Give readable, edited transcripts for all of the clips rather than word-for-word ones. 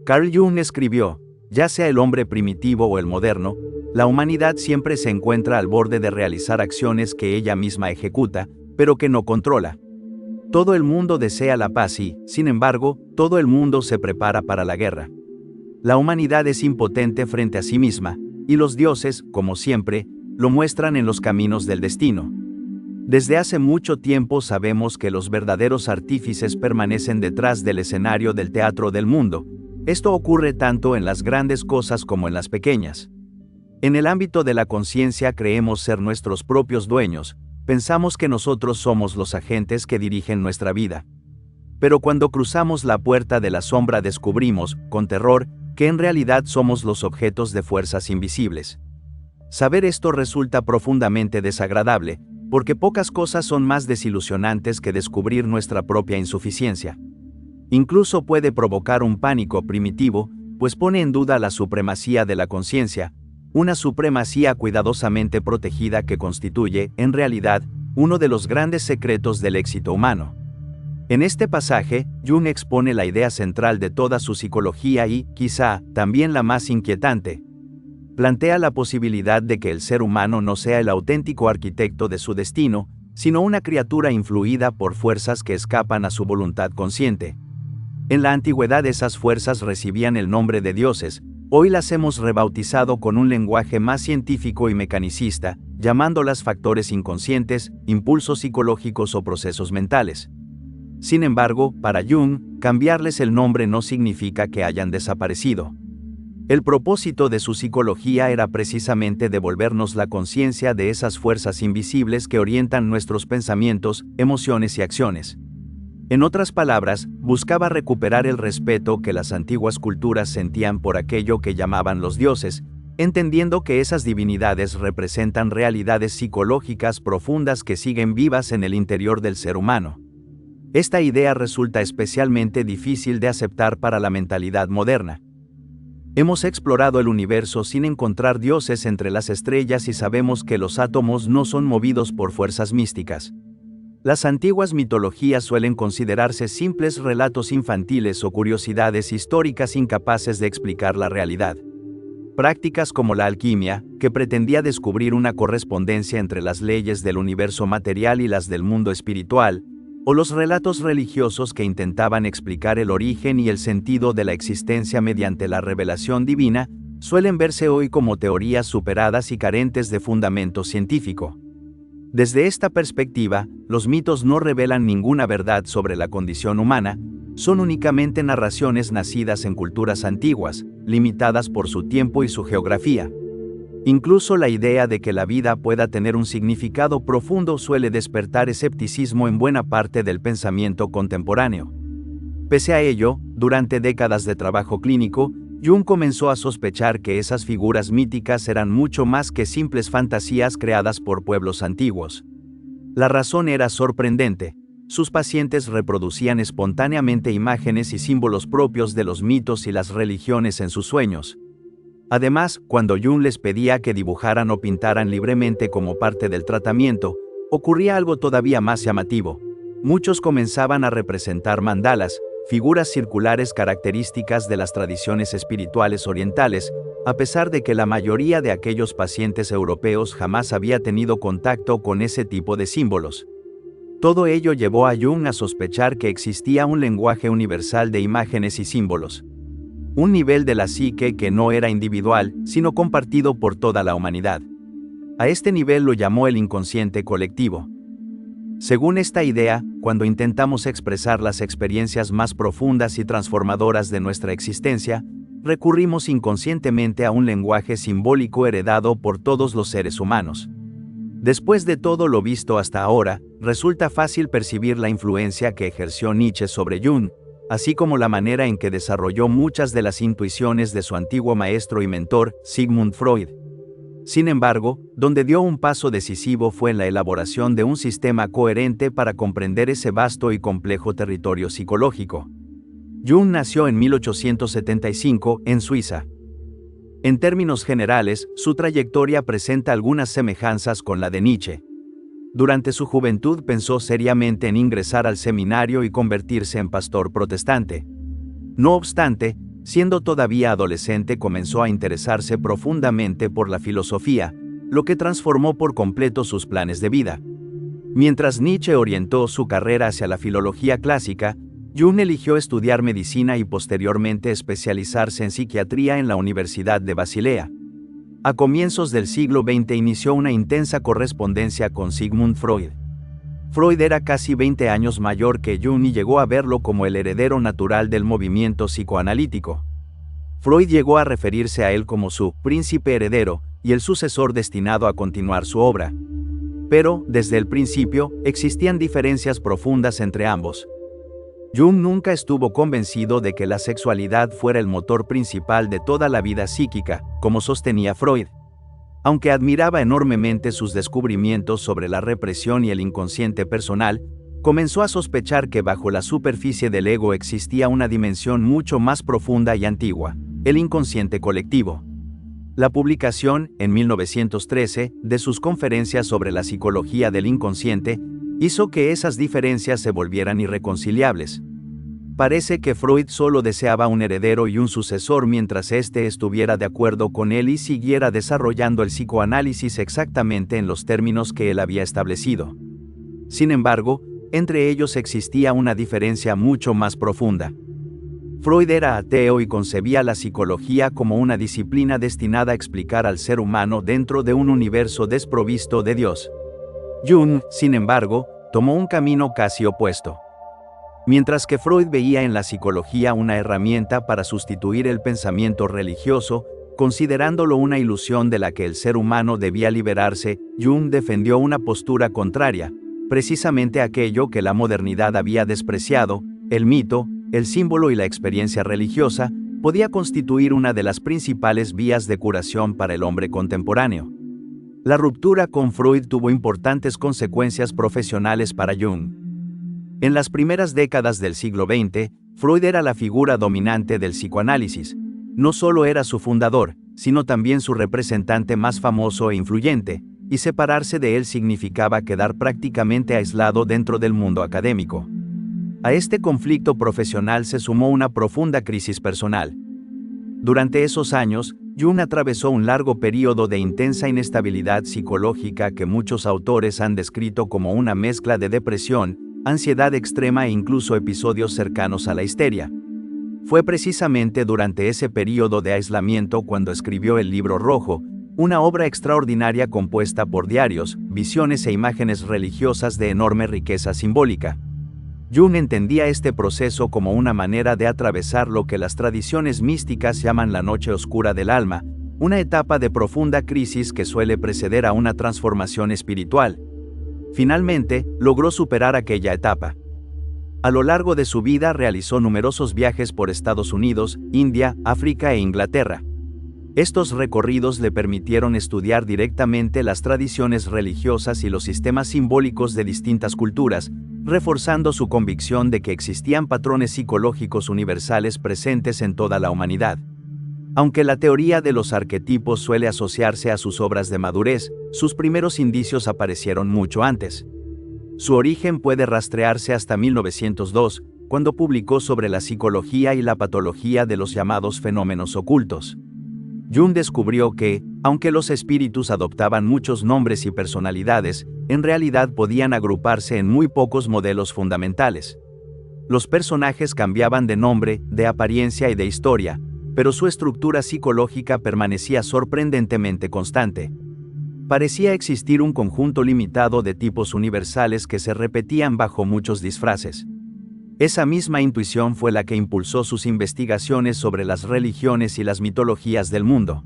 Carl Jung escribió, ya sea el hombre primitivo o el moderno, la humanidad siempre se encuentra al borde de realizar acciones que ella misma ejecuta, pero que no controla. Todo el mundo desea la paz y, sin embargo, todo el mundo se prepara para la guerra. La humanidad es impotente frente a sí misma, y los dioses, como siempre, lo muestran en los caminos del destino. Desde hace mucho tiempo sabemos que los verdaderos artífices permanecen detrás del escenario del teatro del mundo. Esto ocurre tanto en las grandes cosas como en las pequeñas. En el ámbito de la conciencia creemos ser nuestros propios dueños, pensamos que nosotros somos los agentes que dirigen nuestra vida. Pero cuando cruzamos la puerta de la sombra descubrimos, con terror, que en realidad somos los objetos de fuerzas invisibles. Saber esto resulta profundamente desagradable, porque pocas cosas son más desilusionantes que descubrir nuestra propia insuficiencia. Incluso puede provocar un pánico primitivo, pues pone en duda la supremacía de la conciencia, una supremacía cuidadosamente protegida que constituye, en realidad, uno de los grandes secretos del éxito humano. En este pasaje, Jung expone la idea central de toda su psicología y, quizá, también la más inquietante. Plantea la posibilidad de que el ser humano no sea el auténtico arquitecto de su destino, sino una criatura influida por fuerzas que escapan a su voluntad consciente. En la antigüedad esas fuerzas recibían el nombre de dioses, hoy las hemos rebautizado con un lenguaje más científico y mecanicista, llamándolas factores inconscientes, impulsos psicológicos o procesos mentales. Sin embargo, para Jung, cambiarles el nombre no significa que hayan desaparecido. El propósito de su psicología era precisamente devolvernos la conciencia de esas fuerzas invisibles que orientan nuestros pensamientos, emociones y acciones. En otras palabras, buscaba recuperar el respeto que las antiguas culturas sentían por aquello que llamaban los dioses, entendiendo que esas divinidades representan realidades psicológicas profundas que siguen vivas en el interior del ser humano. Esta idea resulta especialmente difícil de aceptar para la mentalidad moderna. Hemos explorado el universo sin encontrar dioses entre las estrellas y sabemos que los átomos no son movidos por fuerzas místicas. Las antiguas mitologías suelen considerarse simples relatos infantiles o curiosidades históricas incapaces de explicar la realidad. Prácticas como la alquimia, que pretendía descubrir una correspondencia entre las leyes del universo material y las del mundo espiritual, o los relatos religiosos que intentaban explicar el origen y el sentido de la existencia mediante la revelación divina, suelen verse hoy como teorías superadas y carentes de fundamento científico. Desde esta perspectiva, los mitos no revelan ninguna verdad sobre la condición humana, son únicamente narraciones nacidas en culturas antiguas, limitadas por su tiempo y su geografía. Incluso la idea de que la vida pueda tener un significado profundo suele despertar escepticismo en buena parte del pensamiento contemporáneo. Pese a ello, durante décadas de trabajo clínico, Jung comenzó a sospechar que esas figuras míticas eran mucho más que simples fantasías creadas por pueblos antiguos. La razón era sorprendente. Sus pacientes reproducían espontáneamente imágenes y símbolos propios de los mitos y las religiones en sus sueños. Además, cuando Jung les pedía que dibujaran o pintaran libremente como parte del tratamiento, ocurría algo todavía más llamativo. Muchos comenzaban a representar mandalas, figuras circulares características de las tradiciones espirituales orientales, a pesar de que la mayoría de aquellos pacientes europeos jamás había tenido contacto con ese tipo de símbolos. Todo ello llevó a Jung a sospechar que existía un lenguaje universal de imágenes y símbolos. Un nivel de la psique que no era individual, sino compartido por toda la humanidad. A este nivel lo llamó el inconsciente colectivo. Según esta idea, cuando intentamos expresar las experiencias más profundas y transformadoras de nuestra existencia, recurrimos inconscientemente a un lenguaje simbólico heredado por todos los seres humanos. Después de todo lo visto hasta ahora, resulta fácil percibir la influencia que ejerció Nietzsche sobre Jung, así como la manera en que desarrolló muchas de las intuiciones de su antiguo maestro y mentor, Sigmund Freud. Sin embargo, donde dio un paso decisivo fue en la elaboración de un sistema coherente para comprender ese vasto y complejo territorio psicológico. Jung nació en 1875, en Suiza. En términos generales, su trayectoria presenta algunas semejanzas con la de Nietzsche. Durante su juventud pensó seriamente en ingresar al seminario y convertirse en pastor protestante. No obstante, Siendo todavía adolescente comenzó a interesarse profundamente por la filosofía, lo que transformó por completo sus planes de vida. Mientras Nietzsche orientó su carrera hacia la filología clásica, Jung eligió estudiar medicina y posteriormente especializarse en psiquiatría en la Universidad de Basilea. A comienzos del siglo XX inició una intensa correspondencia con Sigmund Freud. Freud era casi 20 años mayor que Jung y llegó a verlo como el heredero natural del movimiento psicoanalítico. Freud llegó a referirse a él como su príncipe heredero y el sucesor destinado a continuar su obra. Pero, desde el principio, existían diferencias profundas entre ambos. Jung nunca estuvo convencido de que la sexualidad fuera el motor principal de toda la vida psíquica, como sostenía Freud. Aunque admiraba enormemente sus descubrimientos sobre la represión y el inconsciente personal, comenzó a sospechar que bajo la superficie del ego existía una dimensión mucho más profunda y antigua, el inconsciente colectivo. La publicación, en 1913, de sus conferencias sobre la psicología del inconsciente, hizo que esas diferencias se volvieran irreconciliables. Parece que Freud solo deseaba un heredero y un sucesor mientras éste estuviera de acuerdo con él y siguiera desarrollando el psicoanálisis exactamente en los términos que él había establecido. Sin embargo, entre ellos existía una diferencia mucho más profunda. Freud era ateo y concebía la psicología como una disciplina destinada a explicar al ser humano dentro de un universo desprovisto de Dios. Jung, sin embargo, tomó un camino casi opuesto. Mientras que Freud veía en la psicología una herramienta para sustituir el pensamiento religioso, considerándolo una ilusión de la que el ser humano debía liberarse, Jung defendió una postura contraria, precisamente aquello que la modernidad había despreciado: el mito, el símbolo y la experiencia religiosa podía constituir una de las principales vías de curación para el hombre contemporáneo. La ruptura con Freud tuvo importantes consecuencias profesionales para Jung. En las primeras décadas del siglo XX, Freud era la figura dominante del psicoanálisis. No solo era su fundador, sino también su representante más famoso e influyente, y separarse de él significaba quedar prácticamente aislado dentro del mundo académico. A este conflicto profesional se sumó una profunda crisis personal. Durante esos años, Jung atravesó un largo periodo de intensa inestabilidad psicológica que muchos autores han descrito como una mezcla de depresión, ansiedad extrema e incluso episodios cercanos a la histeria. Fue precisamente durante ese periodo de aislamiento cuando escribió el Libro Rojo, una obra extraordinaria compuesta por diarios, visiones e imágenes religiosas de enorme riqueza simbólica. Jung entendía este proceso como una manera de atravesar lo que las tradiciones místicas llaman la noche oscura del alma, una etapa de profunda crisis que suele preceder a una transformación espiritual. Finalmente, logró superar aquella etapa. A lo largo de su vida realizó numerosos viajes por Estados Unidos, India, África e Inglaterra. Estos recorridos le permitieron estudiar directamente las tradiciones religiosas y los sistemas simbólicos de distintas culturas, reforzando su convicción de que existían patrones psicológicos universales presentes en toda la humanidad. Aunque la teoría de los arquetipos suele asociarse a sus obras de madurez, sus primeros indicios aparecieron mucho antes. Su origen puede rastrearse hasta 1902, cuando publicó sobre la psicología y la patología de los llamados fenómenos ocultos. Jung descubrió que, aunque los espíritus adoptaban muchos nombres y personalidades, en realidad podían agruparse en muy pocos modelos fundamentales. Los personajes cambiaban de nombre, de apariencia y de historia, pero su estructura psicológica permanecía sorprendentemente constante. Parecía existir un conjunto limitado de tipos universales que se repetían bajo muchos disfraces. Esa misma intuición fue la que impulsó sus investigaciones sobre las religiones y las mitologías del mundo.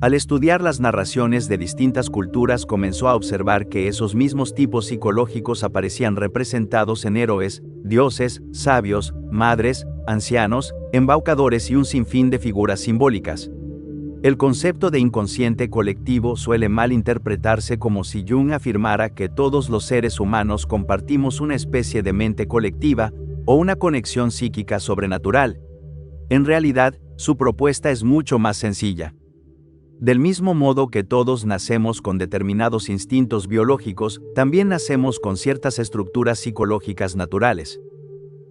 Al estudiar las narraciones de distintas culturas comenzó a observar que esos mismos tipos psicológicos aparecían representados en héroes, dioses, sabios, madres, ancianos, embaucadores y un sinfín de figuras simbólicas. El concepto de inconsciente colectivo suele malinterpretarse como si Jung afirmara que todos los seres humanos compartimos una especie de mente colectiva o una conexión psíquica sobrenatural. En realidad, su propuesta es mucho más sencilla. Del mismo modo que todos nacemos con determinados instintos biológicos, también nacemos con ciertas estructuras psicológicas naturales.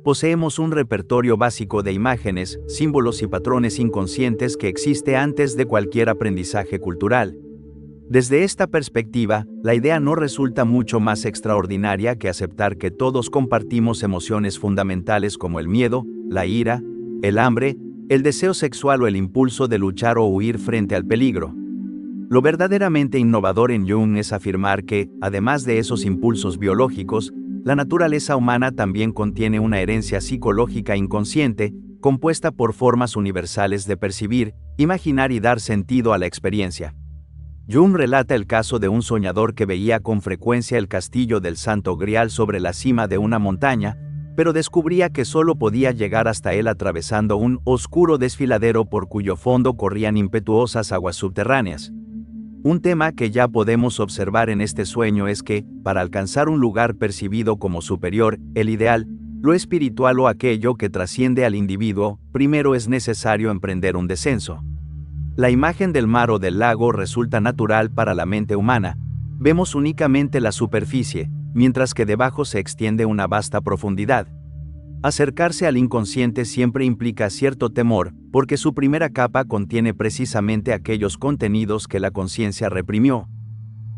poseemos un repertorio básico de imágenes, símbolos y patrones inconscientes que existe antes de cualquier aprendizaje cultural. Desde esta perspectiva, la idea no resulta mucho más extraordinaria que aceptar que todos compartimos emociones fundamentales como el miedo, la ira, el hambre, el deseo sexual o el impulso de luchar o huir frente al peligro. Lo verdaderamente innovador en Jung es afirmar que, además de esos impulsos biológicos, la naturaleza humana también contiene una herencia psicológica inconsciente, compuesta por formas universales de percibir, imaginar y dar sentido a la experiencia. Jung relata el caso de un soñador que veía con frecuencia el castillo del Santo Grial sobre la cima de una montaña, pero descubría que solo podía llegar hasta él atravesando un oscuro desfiladero por cuyo fondo corrían impetuosas aguas subterráneas. Un tema que ya podemos observar en este sueño es que, para alcanzar un lugar percibido como superior, el ideal, lo espiritual o aquello que trasciende al individuo, primero es necesario emprender un descenso. La imagen del mar o del lago resulta natural para la mente humana. Vemos únicamente la superficie, mientras que debajo se extiende una vasta profundidad. Acercarse al inconsciente siempre implica cierto temor, porque su primera capa contiene precisamente aquellos contenidos que la conciencia reprimió.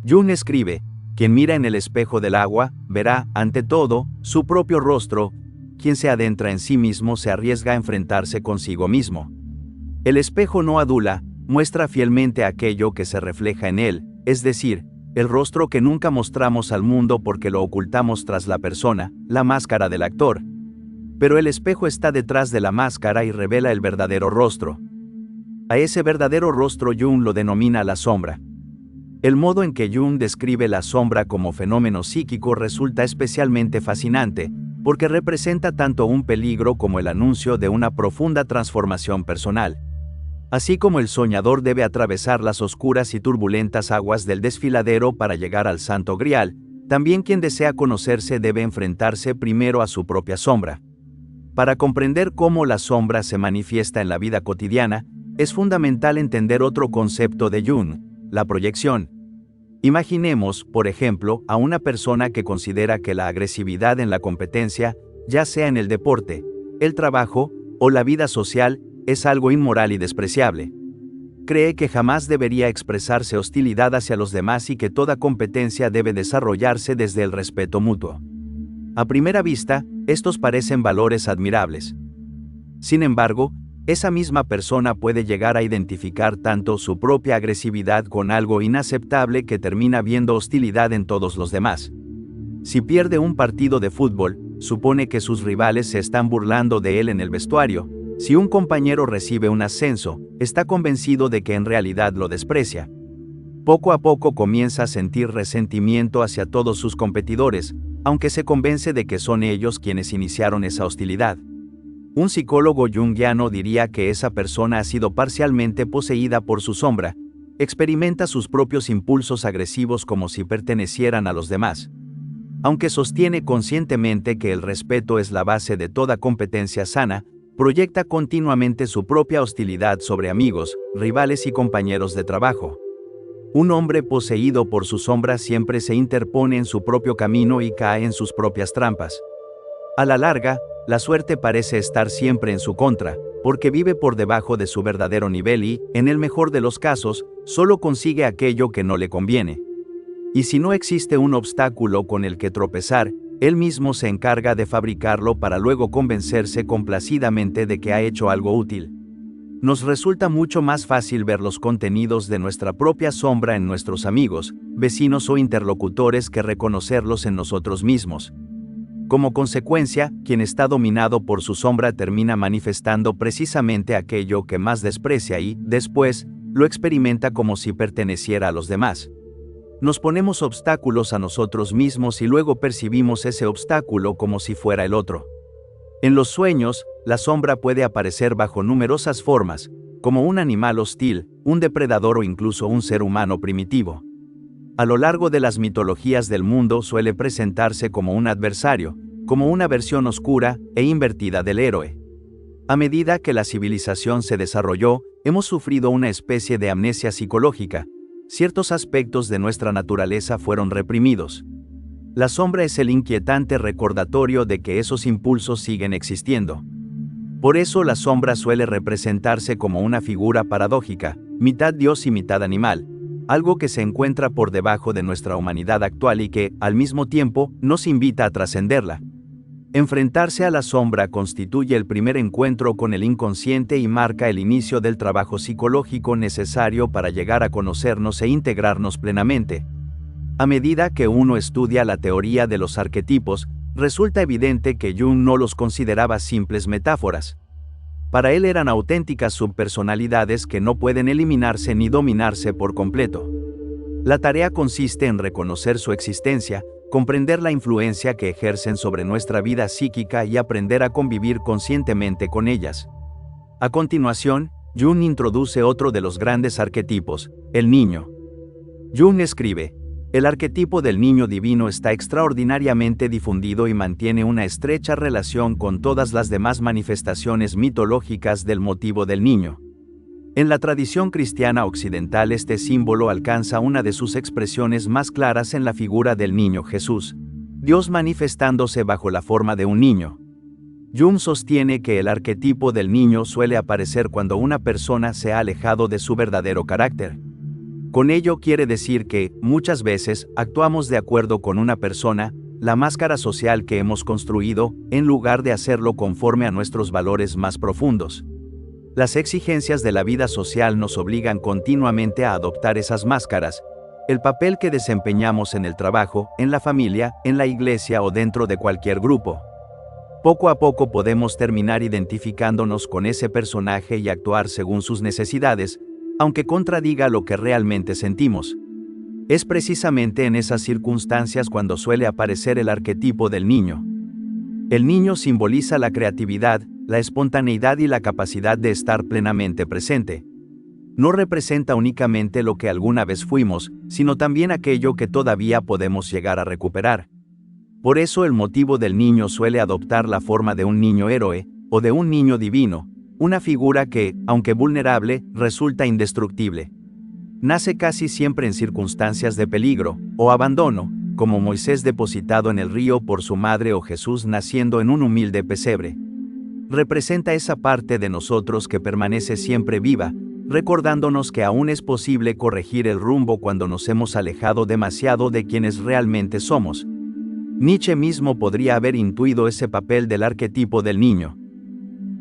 Jung escribe: quien mira en el espejo del agua, verá, ante todo, su propio rostro. Quien se adentra en sí mismo se arriesga a enfrentarse consigo mismo. El espejo no adula, muestra fielmente aquello que se refleja en él, es decir, el rostro que nunca mostramos al mundo porque lo ocultamos tras la persona, la máscara del actor. Pero el espejo está detrás de la máscara y revela el verdadero rostro. A ese verdadero rostro Jung lo denomina la sombra. El modo en que Jung describe la sombra como fenómeno psíquico resulta especialmente fascinante, porque representa tanto un peligro como el anuncio de una profunda transformación personal. Así como el soñador debe atravesar las oscuras y turbulentas aguas del desfiladero para llegar al Santo Grial, también quien desea conocerse debe enfrentarse primero a su propia sombra. Para comprender cómo la sombra se manifiesta en la vida cotidiana, es fundamental entender otro concepto de Jung, la proyección. Imaginemos, por ejemplo, a una persona que considera que la agresividad en la competencia, ya sea en el deporte, el trabajo o la vida social, es algo inmoral y despreciable. Cree que jamás debería expresarse hostilidad hacia los demás y que toda competencia debe desarrollarse desde el respeto mutuo. A primera vista, estos parecen valores admirables. Sin embargo, esa misma persona puede llegar a identificar tanto su propia agresividad con algo inaceptable que termina viendo hostilidad en todos los demás. Si pierde un partido de fútbol, supone que sus rivales se están burlando de él en el vestuario. Si un compañero recibe un ascenso, está convencido de que en realidad lo desprecia. Poco a poco comienza a sentir resentimiento hacia todos sus competidores, aunque se convence de que son ellos quienes iniciaron esa hostilidad. Un psicólogo junguiano diría que esa persona ha sido parcialmente poseída por su sombra, experimenta sus propios impulsos agresivos como si pertenecieran a los demás. Aunque sostiene conscientemente que el respeto es la base de toda competencia sana, proyecta continuamente su propia hostilidad sobre amigos, rivales y compañeros de trabajo. Un hombre poseído por su sombra siempre se interpone en su propio camino y cae en sus propias trampas. A la larga, la suerte parece estar siempre en su contra, porque vive por debajo de su verdadero nivel y, en el mejor de los casos, solo consigue aquello que no le conviene. Y si no existe un obstáculo con el que tropezar, él mismo se encarga de fabricarlo para luego convencerse complacidamente de que ha hecho algo útil. Nos resulta mucho más fácil ver los contenidos de nuestra propia sombra en nuestros amigos, vecinos o interlocutores que reconocerlos en nosotros mismos. Como consecuencia, quien está dominado por su sombra termina manifestando precisamente aquello que más desprecia y, después, lo experimenta como si perteneciera a los demás. Nos ponemos obstáculos a nosotros mismos y luego percibimos ese obstáculo como si fuera el otro. En los sueños, la sombra puede aparecer bajo numerosas formas, como un animal hostil, un depredador o incluso un ser humano primitivo. A lo largo de las mitologías del mundo suele presentarse como un adversario, como una versión oscura e invertida del héroe. A medida que la civilización se desarrolló, hemos sufrido una especie de amnesia psicológica. Ciertos aspectos de nuestra naturaleza fueron reprimidos. La sombra es el inquietante recordatorio de que esos impulsos siguen existiendo. Por eso la sombra suele representarse como una figura paradójica, mitad Dios y mitad animal, algo que se encuentra por debajo de nuestra humanidad actual y que, al mismo tiempo, nos invita a trascenderla. Enfrentarse a la sombra constituye el primer encuentro con el inconsciente y marca el inicio del trabajo psicológico necesario para llegar a conocernos e integrarnos plenamente. A medida que uno estudia la teoría de los arquetipos, resulta evidente que Jung no los consideraba simples metáforas. Para él eran auténticas subpersonalidades que no pueden eliminarse ni dominarse por completo. La tarea consiste en reconocer su existencia, comprender la influencia que ejercen sobre nuestra vida psíquica y aprender a convivir conscientemente con ellas. A continuación, Jung introduce otro de los grandes arquetipos, el niño. Jung escribe: el arquetipo del niño divino está extraordinariamente difundido y mantiene una estrecha relación con todas las demás manifestaciones mitológicas del motivo del niño. En la tradición cristiana occidental este símbolo alcanza una de sus expresiones más claras en la figura del niño Jesús, Dios manifestándose bajo la forma de un niño. Jung sostiene que el arquetipo del niño suele aparecer cuando una persona se ha alejado de su verdadero carácter. Con ello quiere decir que, muchas veces, actuamos de acuerdo con una persona, la máscara social que hemos construido, en lugar de hacerlo conforme a nuestros valores más profundos. Las exigencias de la vida social nos obligan continuamente a adoptar esas máscaras, el papel que desempeñamos en el trabajo, en la familia, en la iglesia o dentro de cualquier grupo. Poco a poco podemos terminar identificándonos con ese personaje y actuar según sus necesidades, aunque contradiga lo que realmente sentimos. Es precisamente en esas circunstancias cuando suele aparecer el arquetipo del niño. El niño simboliza la creatividad, la espontaneidad y la capacidad de estar plenamente presente. No representa únicamente lo que alguna vez fuimos, sino también aquello que todavía podemos llegar a recuperar. Por eso el motivo del niño suele adoptar la forma de un niño héroe, o de un niño divino, una figura que, aunque vulnerable, resulta indestructible. Nace casi siempre en circunstancias de peligro, o abandono, como Moisés depositado en el río por su madre o Jesús naciendo en un humilde pesebre. Representa esa parte de nosotros que permanece siempre viva, recordándonos que aún es posible corregir el rumbo cuando nos hemos alejado demasiado de quienes realmente somos. Nietzsche mismo podría haber intuido ese papel del arquetipo del niño.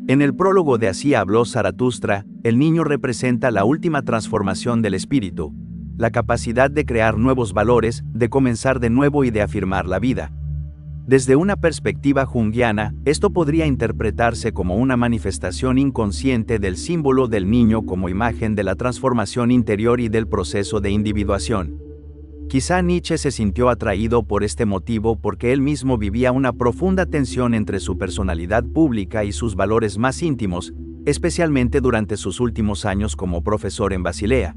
En el prólogo de Así habló Zaratustra, el niño representa la última transformación del espíritu, la capacidad de crear nuevos valores, de comenzar de nuevo y de afirmar la vida. Desde una perspectiva junguiana, esto podría interpretarse como una manifestación inconsciente del símbolo del niño como imagen de la transformación interior y del proceso de individuación. Quizá Nietzsche se sintió atraído por este motivo porque él mismo vivía una profunda tensión entre su personalidad pública y sus valores más íntimos, especialmente durante sus últimos años como profesor en Basilea.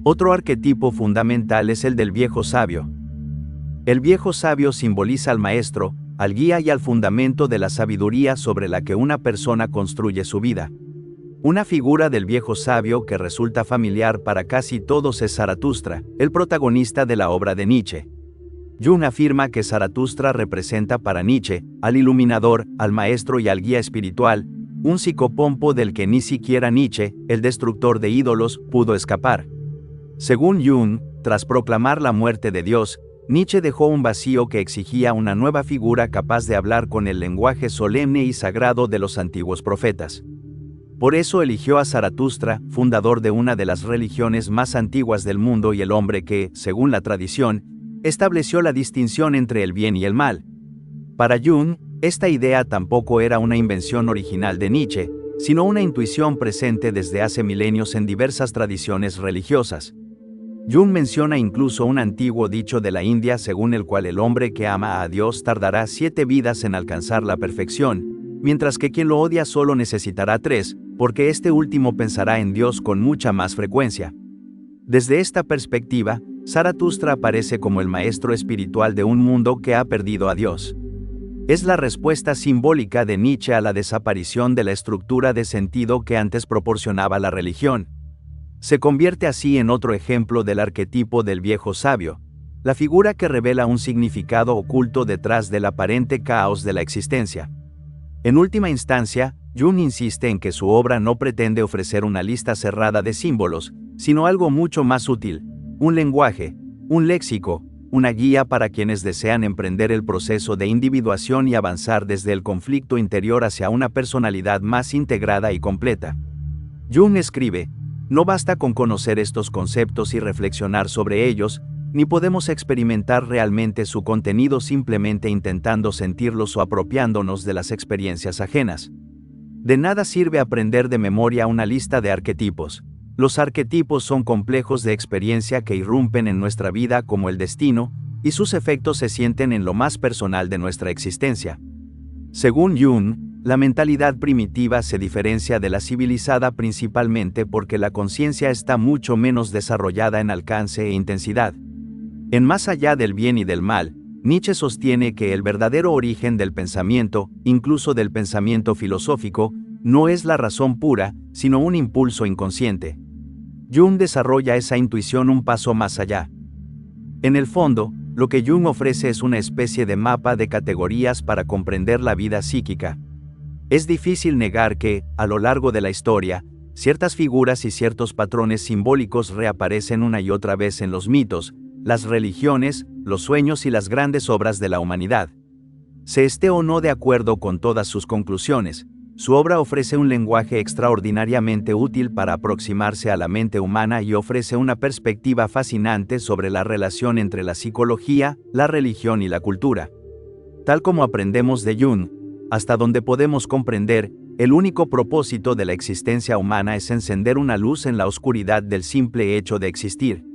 Otro arquetipo fundamental es el del viejo sabio. El viejo sabio simboliza al maestro, al guía y al fundamento de la sabiduría sobre la que una persona construye su vida. Una figura del viejo sabio que resulta familiar para casi todos es Zaratustra, el protagonista de la obra de Nietzsche. Jung afirma que Zaratustra representa para Nietzsche, al iluminador, al maestro y al guía espiritual, un psicopompo del que ni siquiera Nietzsche, el destructor de ídolos, pudo escapar. Según Jung, tras proclamar la muerte de Dios, Nietzsche dejó un vacío que exigía una nueva figura capaz de hablar con el lenguaje solemne y sagrado de los antiguos profetas. Por eso eligió a Zaratustra, fundador de una de las religiones más antiguas del mundo y el hombre que, según la tradición, estableció la distinción entre el bien y el mal. Para Jung, esta idea tampoco era una invención original de Nietzsche, sino una intuición presente desde hace milenios en diversas tradiciones religiosas. Jung menciona incluso un antiguo dicho de la India según el cual el hombre que ama a Dios tardará 7 vidas en alcanzar la perfección, mientras que quien lo odia solo necesitará 3, porque este último pensará en Dios con mucha más frecuencia. Desde esta perspectiva, Zaratustra aparece como el maestro espiritual de un mundo que ha perdido a Dios. Es la respuesta simbólica de Nietzsche a la desaparición de la estructura de sentido que antes proporcionaba la religión. Se convierte así en otro ejemplo del arquetipo del viejo sabio, la figura que revela un significado oculto detrás del aparente caos de la existencia. En última instancia, Jung insiste en que su obra no pretende ofrecer una lista cerrada de símbolos, sino algo mucho más útil, un lenguaje, un léxico, una guía para quienes desean emprender el proceso de individuación y avanzar desde el conflicto interior hacia una personalidad más integrada y completa. Jung escribe: no basta con conocer estos conceptos y reflexionar sobre ellos, ni podemos experimentar realmente su contenido simplemente intentando sentirlos o apropiándonos de las experiencias ajenas. De nada sirve aprender de memoria una lista de arquetipos. Los arquetipos son complejos de experiencia que irrumpen en nuestra vida como el destino, y sus efectos se sienten en lo más personal de nuestra existencia. Según Jung, la mentalidad primitiva se diferencia de la civilizada principalmente porque la conciencia está mucho menos desarrollada en alcance e intensidad. En Más allá del bien y del mal, Nietzsche sostiene que el verdadero origen del pensamiento, incluso del pensamiento filosófico, no es la razón pura, sino un impulso inconsciente. Jung desarrolla esa intuición un paso más allá. En el fondo, lo que Jung ofrece es una especie de mapa de categorías para comprender la vida psíquica. Es difícil negar que, a lo largo de la historia, ciertas figuras y ciertos patrones simbólicos reaparecen una y otra vez en los mitos, las religiones, los sueños y las grandes obras de la humanidad. Se esté o no de acuerdo con todas sus conclusiones, su obra ofrece un lenguaje extraordinariamente útil para aproximarse a la mente humana y ofrece una perspectiva fascinante sobre la relación entre la psicología, la religión y la cultura. Tal como aprendemos de Jung, hasta donde podemos comprender, el único propósito de la existencia humana es encender una luz en la oscuridad del simple hecho de existir.